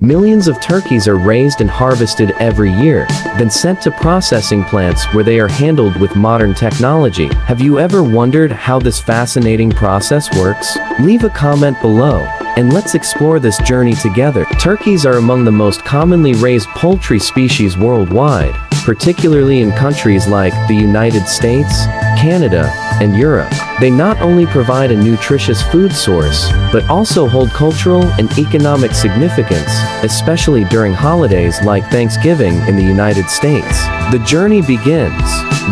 Millions of turkeys are raised and harvested every year, then sent to processing plants where they are handled with modern technology. Have you ever wondered how this fascinating process works? Leave a comment below, and let's explore this journey together. Turkeys are among the most commonly raised poultry species worldwide, particularly in countries like the United States, Canada, and Europe. They not only provide a nutritious food source, but also hold cultural and economic significance, especially during holidays like Thanksgiving in the United States. The journey begins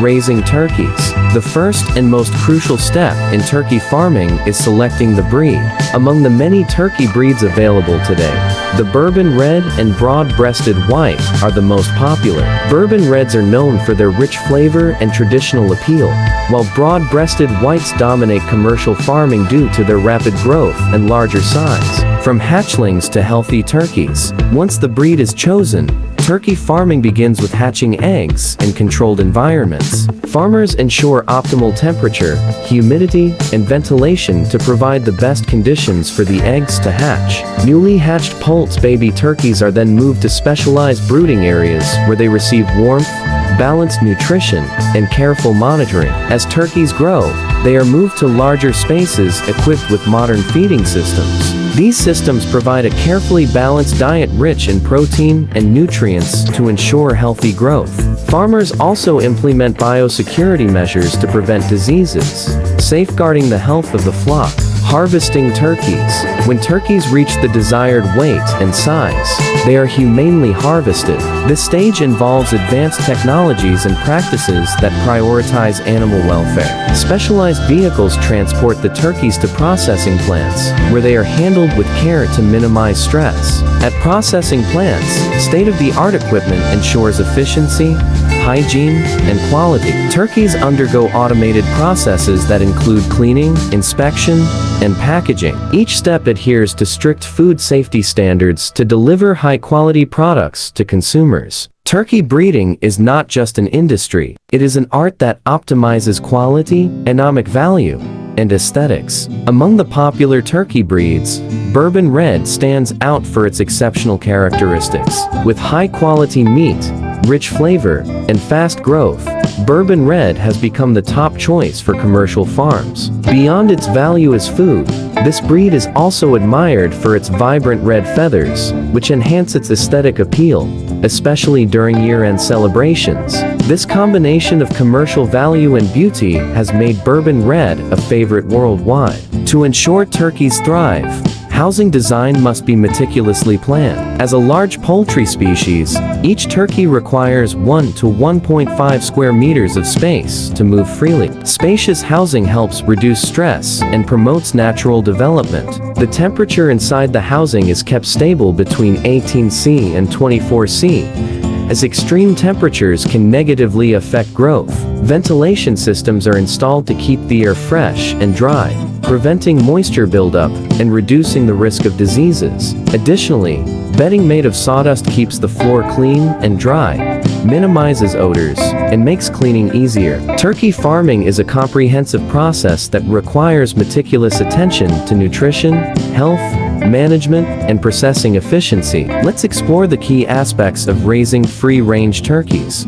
raising turkeys. The first and most crucial step in turkey farming is selecting the breed. Among the many turkey breeds available today, the Bourbon Red and Broad-Breasted White are the most popular. Bourbon Reds are known for their rich flavor and traditional appeal, while Broad-Breasted Whites dominate commercial farming due to their rapid growth and larger size. From hatchlings to healthy turkeys, once the breed is chosen, turkey farming begins with hatching eggs in controlled environments. Farmers ensure optimal temperature, humidity, and ventilation to provide the best conditions for the eggs to hatch. Newly hatched poult baby turkeys are then moved to specialized brooding areas where they receive warmth, balanced nutrition, and careful monitoring. As turkeys grow, they are moved to larger spaces equipped with modern feeding systems. These systems provide a carefully balanced diet rich in protein and nutrients to ensure healthy growth. Farmers also implement biosecurity measures to prevent diseases, safeguarding the health of the flock. Harvesting turkeys. When turkeys reach the desired weight and size, they are humanely harvested. This stage involves advanced technologies and practices that prioritize animal welfare. Specialized vehicles transport the turkeys to processing plants, where they are handled with care to minimize stress. At processing plants, state-of-the-art equipment ensures efficiency, hygiene, and quality. Turkeys undergo automated processes that include cleaning, inspection, and packaging. Each step adheres to strict food safety standards to deliver high-quality products to consumers. Turkey breeding is not just an industry, it is an art that optimizes quality, economic value, and aesthetics. Among the popular turkey breeds, Bourbon Red stands out for its exceptional characteristics. With high-quality meat, rich flavor, and fast growth, Bourbon Red has become the top choice for commercial farms. Beyond its value as food, this breed is also admired for its vibrant red feathers, which enhance its aesthetic appeal, especially during year-end celebrations. This combination of commercial value and beauty has made Bourbon Red a favorite worldwide. To ensure turkeys thrive, housing design must be meticulously planned. As a large poultry species, each turkey requires 1 to 1.5 square meters of space to move freely. Spacious housing helps reduce stress and promotes natural development. The temperature inside the housing is kept stable between 18°C and 24°C, as extreme temperatures can negatively affect growth. Ventilation systems are installed to keep the air fresh and dry, preventing moisture buildup and reducing the risk of diseases. Additionally, bedding made of sawdust keeps the floor clean and dry, minimizes odors, and makes cleaning easier. Turkey farming is a comprehensive process that requires meticulous attention to nutrition, health, management, and processing efficiency. Let's explore the key aspects of raising free-range turkeys.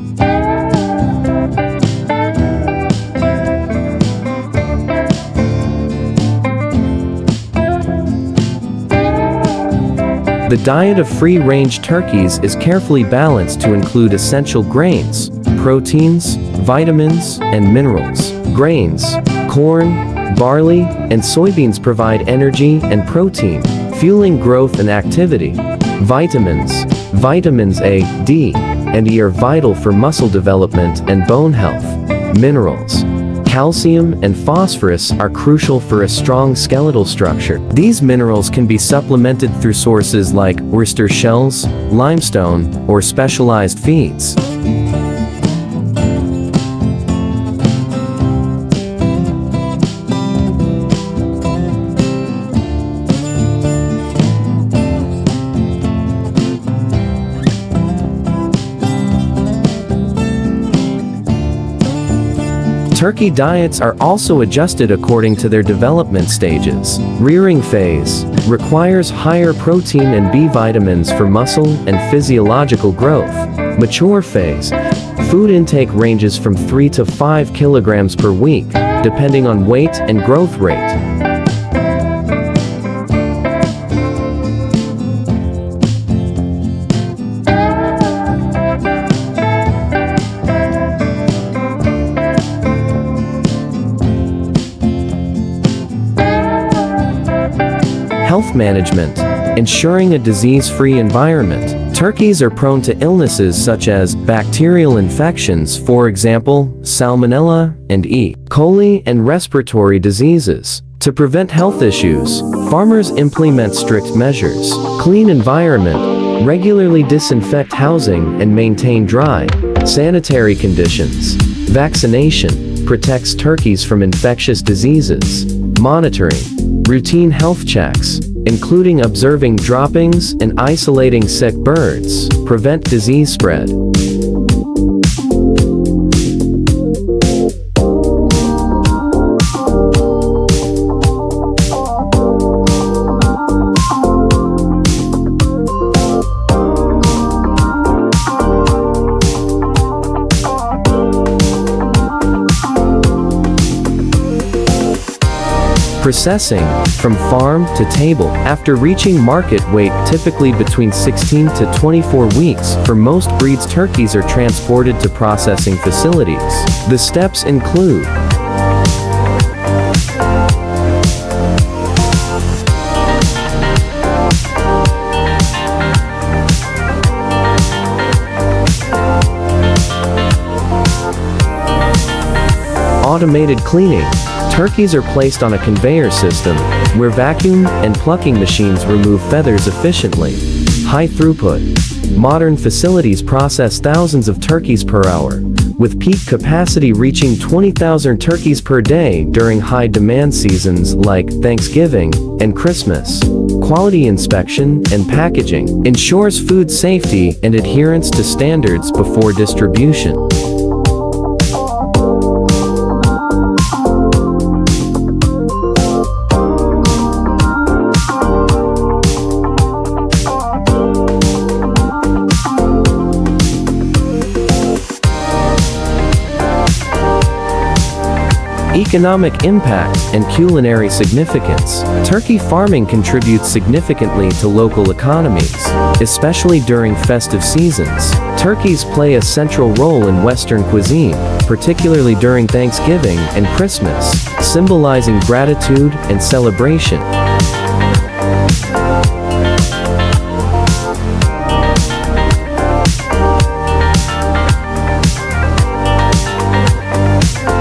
The diet of free-range turkeys is carefully balanced to include essential grains, proteins, vitamins, and minerals. Grains, corn, barley, and soybeans provide energy and protein, fueling growth and activity. Vitamins A, D, and E are vital for muscle development and bone health. Minerals, calcium and phosphorus are crucial for a strong skeletal structure. These minerals can be supplemented through sources like oyster shells, limestone, or specialized feeds. Turkey diets are also adjusted according to their development stages. Rearing phase requires higher protein and B vitamins for muscle and physiological growth. Mature phase, food intake ranges from 3 to 5 kilograms per week, depending on weight and growth rate. Health management, ensuring a disease-free environment. Turkeys are prone to illnesses such as bacterial infections, for example, Salmonella and E. coli, and respiratory diseases. To prevent health issues, farmers implement strict measures. Clean environment, regularly disinfect housing and maintain dry, sanitary conditions. Vaccination protects turkeys from infectious diseases. Monitoring, routine health checks, including observing droppings and isolating sick birds, prevent disease spread. Processing, from farm to table. After reaching market weight typically between 16 to 24 weeks, for most breeds turkeys are transported to processing facilities. The steps include automated cleaning. Turkeys are placed on a conveyor system, where vacuum and plucking machines remove feathers efficiently. High throughput. Modern facilities process thousands of turkeys per hour, with peak capacity reaching 20,000 turkeys per day during high-demand seasons like Thanksgiving and Christmas. Quality inspection and packaging ensures food safety and adherence to standards before distribution. Economic impact and culinary significance. Turkey farming contributes significantly to local economies, especially during festive seasons. Turkeys play a central role in Western cuisine, particularly during Thanksgiving and Christmas, symbolizing gratitude and celebration.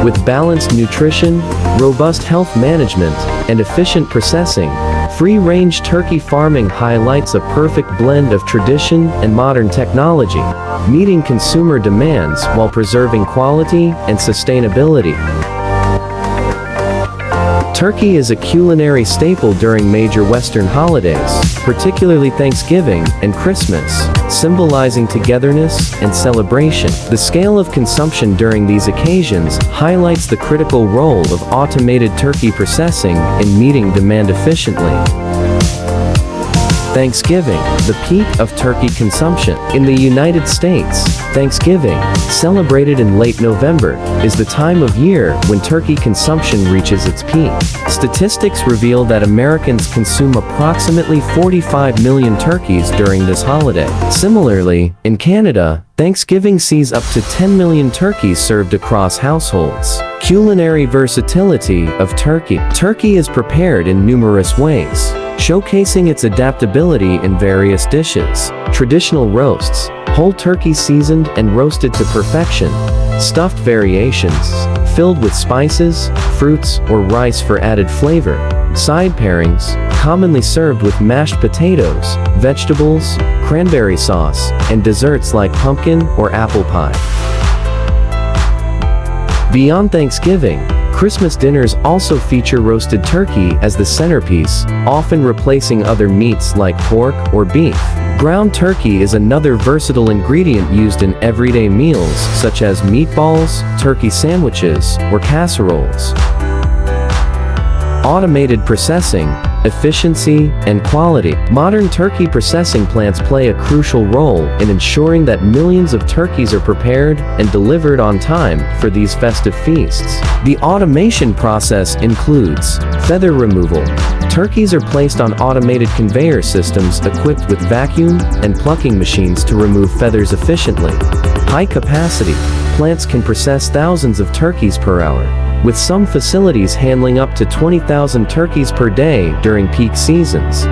With balanced nutrition, robust health management, and efficient processing, free-range turkey farming highlights a perfect blend of tradition and modern technology, meeting consumer demands while preserving quality and sustainability. Turkey is a culinary staple during major Western holidays, particularly Thanksgiving and Christmas, symbolizing togetherness and celebration. The scale of consumption during these occasions highlights the critical role of automated turkey processing in meeting demand efficiently. Thanksgiving, the peak of turkey consumption. In the United States, Thanksgiving, celebrated in late November, is the time of year when turkey consumption reaches its peak. Statistics reveal that Americans consume approximately 45 million turkeys during this holiday. Similarly, in Canada, Thanksgiving sees up to 10 million turkeys served across households. Culinary versatility of turkey. Turkey is prepared in numerous ways, showcasing its adaptability in various dishes. Traditional roasts, whole turkey seasoned and roasted to perfection. Stuffed variations, filled with spices, fruits, or rice for added flavor. Side pairings, commonly served with mashed potatoes, vegetables, cranberry sauce, and desserts like pumpkin or apple pie. Beyond Thanksgiving, Christmas dinners also feature roasted turkey as the centerpiece, often replacing other meats like pork or beef. Ground turkey is another versatile ingredient used in everyday meals such as meatballs, turkey sandwiches, or casseroles. Automated processing, efficiency, and quality. Modern turkey processing plants play a crucial role in ensuring that millions of turkeys are prepared and delivered on time for these festive feasts. The automation process includes feather removal. Turkeys are placed on automated conveyor systems equipped with vacuum and plucking machines to remove feathers efficiently. High capacity. Plants can process thousands of turkeys per hour, with some facilities handling up to 20,000 turkeys per day during peak seasons.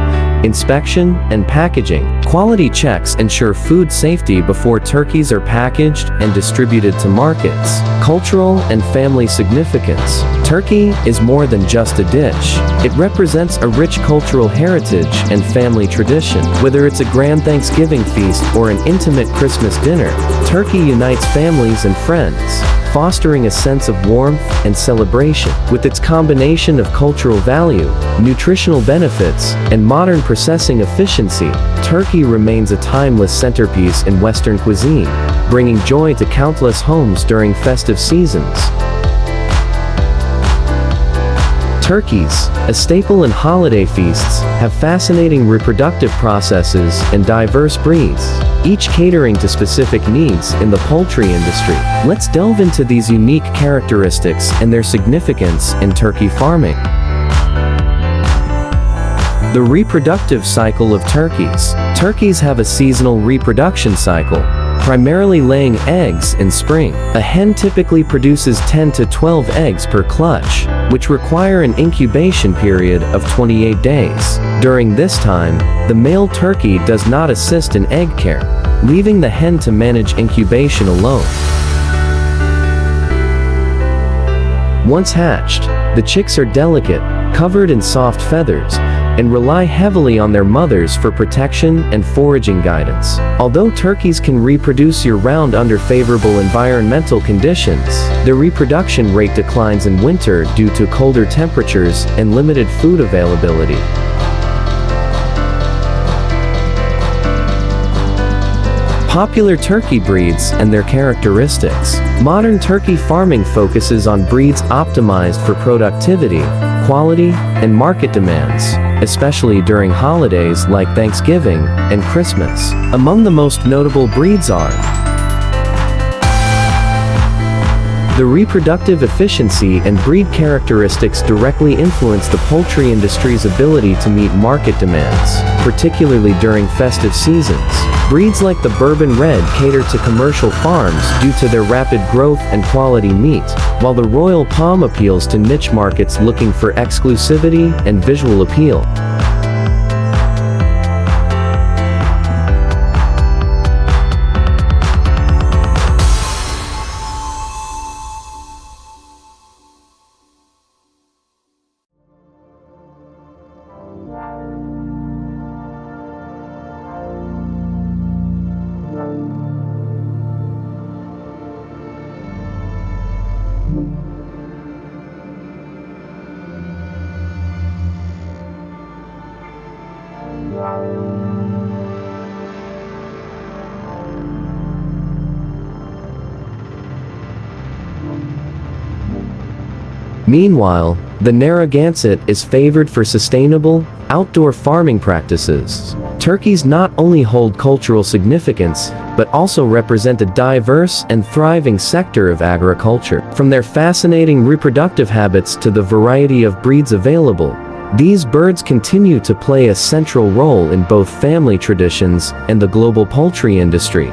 Inspection and packaging. Quality checks ensure food safety before turkeys are packaged and distributed to markets. Cultural and family significance. Turkey is more than just a dish. It represents a rich cultural heritage and family tradition. Whether it's a grand Thanksgiving feast or an intimate Christmas dinner, turkey unites families and friends, fostering a sense of warmth and celebration. With its combination of cultural value, nutritional benefits, and modern processing efficiency, turkey remains a timeless centerpiece in Western cuisine, bringing joy to countless homes during festive seasons. Turkeys, a staple in holiday feasts, have fascinating reproductive processes and diverse breeds, each catering to specific needs in the poultry industry. Let's delve into these unique characteristics and their significance in turkey farming. The reproductive cycle of turkeys. Turkeys have a seasonal reproduction cycle, primarily laying eggs in spring. A hen typically produces 10 to 12 eggs per clutch, which require an incubation period of 28 days. During this time, the male turkey does not assist in egg care, leaving the hen to manage incubation alone. Once hatched, the chicks are delicate, covered in soft feathers, and rely heavily on their mothers for protection and foraging guidance. Although turkeys can reproduce year-round under favorable environmental conditions, their reproduction rate declines in winter due to colder temperatures and limited food availability. Popular turkey breeds and their characteristics. Modern turkey farming focuses on breeds optimized for productivity, quality, and market demands, especially during holidays like Thanksgiving and Christmas. Among the most notable breeds are the reproductive efficiency and breed characteristics directly influence the poultry industry's ability to meet market demands, particularly during festive seasons. Breeds like the Bourbon Red cater to commercial farms due to their rapid growth and quality meat, while the Royal Palm appeals to niche markets looking for exclusivity and visual appeal. Meanwhile, the Narragansett is favored for sustainable, outdoor farming practices. Turkeys not only hold cultural significance, but also represent a diverse and thriving sector of agriculture. From their fascinating reproductive habits to the variety of breeds available, these birds continue to play a central role in both family traditions and the global poultry industry.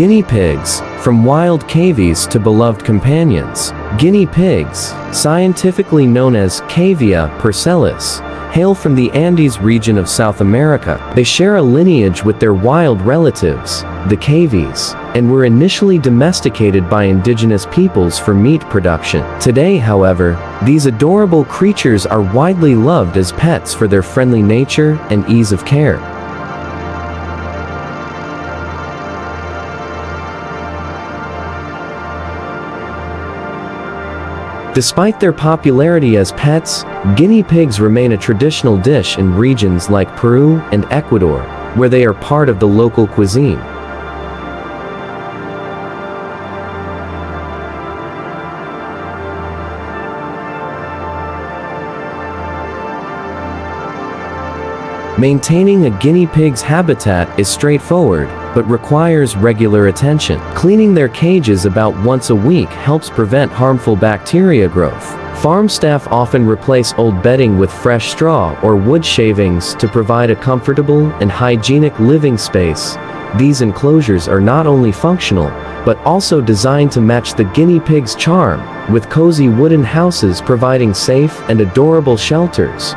Guinea pigs, from wild cavies to beloved companions. Guinea pigs, scientifically known as Cavia parcellis, hail from the Andes region of South America. They share a lineage with their wild relatives, the cavies, and were initially domesticated by indigenous peoples for meat production. Today, however, these adorable creatures are widely loved as pets for their friendly nature and ease of care. Despite their popularity as pets, guinea pigs remain a traditional dish in regions like Peru and Ecuador, where they are part of the local cuisine. Maintaining a guinea pig's habitat is straightforward, but requires regular attention. Cleaning their cages about once a week helps prevent harmful bacteria growth. Farm staff often replace old bedding with fresh straw or wood shavings to provide a comfortable and hygienic living space. These enclosures are not only functional, but also designed to match the guinea pig's charm, with cozy wooden houses providing safe and adorable shelters.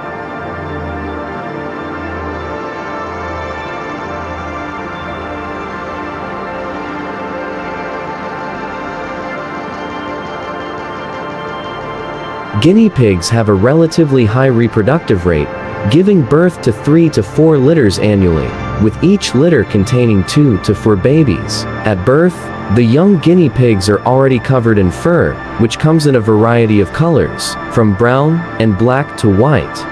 Guinea pigs have a relatively high reproductive rate, giving birth to 3 to 4 litters annually, with each litter containing 2 to 4 babies. At birth, the young guinea pigs are already covered in fur, which comes in a variety of colors, from brown and black to white.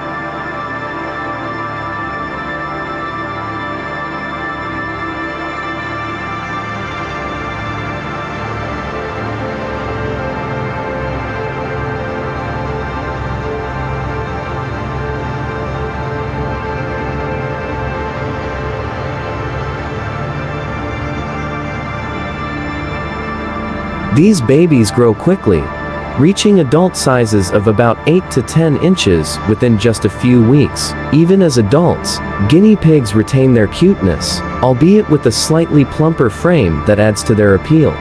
These babies grow quickly, reaching adult sizes of about 8 to 10 inches within just a few weeks. Even as adults, guinea pigs retain their cuteness, albeit with a slightly plumper frame that adds to their appeal.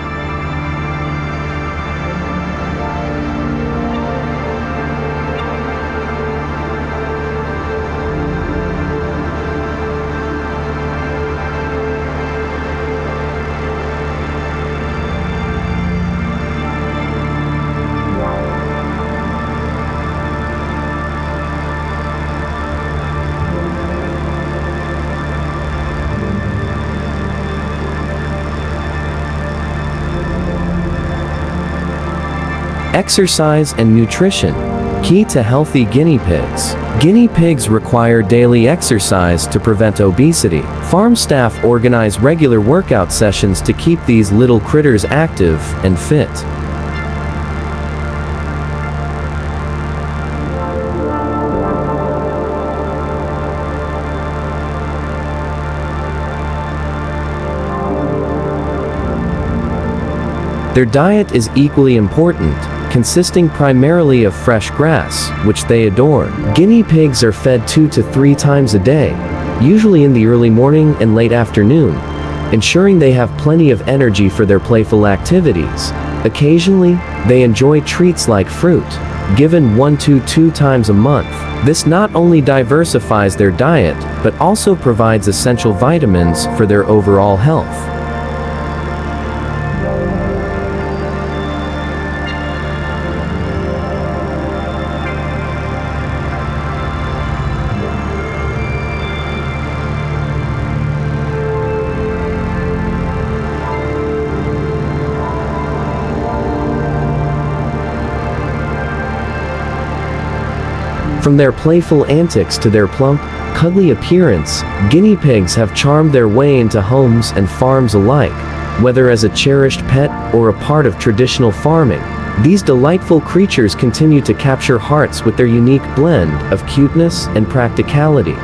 Exercise and nutrition. Key to healthy guinea pigs. Guinea pigs require daily exercise to prevent obesity. Farm staff organize regular workout sessions to keep these little critters active and fit. Their diet is equally important, consisting primarily of fresh grass, which they adore. Guinea pigs are fed 2 to 3 times a day, usually in the early morning and late afternoon, ensuring they have plenty of energy for their playful activities. Occasionally, they enjoy treats like fruit, given 1 to 2 times a month. This not only diversifies their diet, but also provides essential vitamins for their overall health. From their playful antics to their plump, cuddly appearance, guinea pigs have charmed their way into homes and farms alike. Whether as a cherished pet or a part of traditional farming, these delightful creatures continue to capture hearts with their unique blend of cuteness and practicality.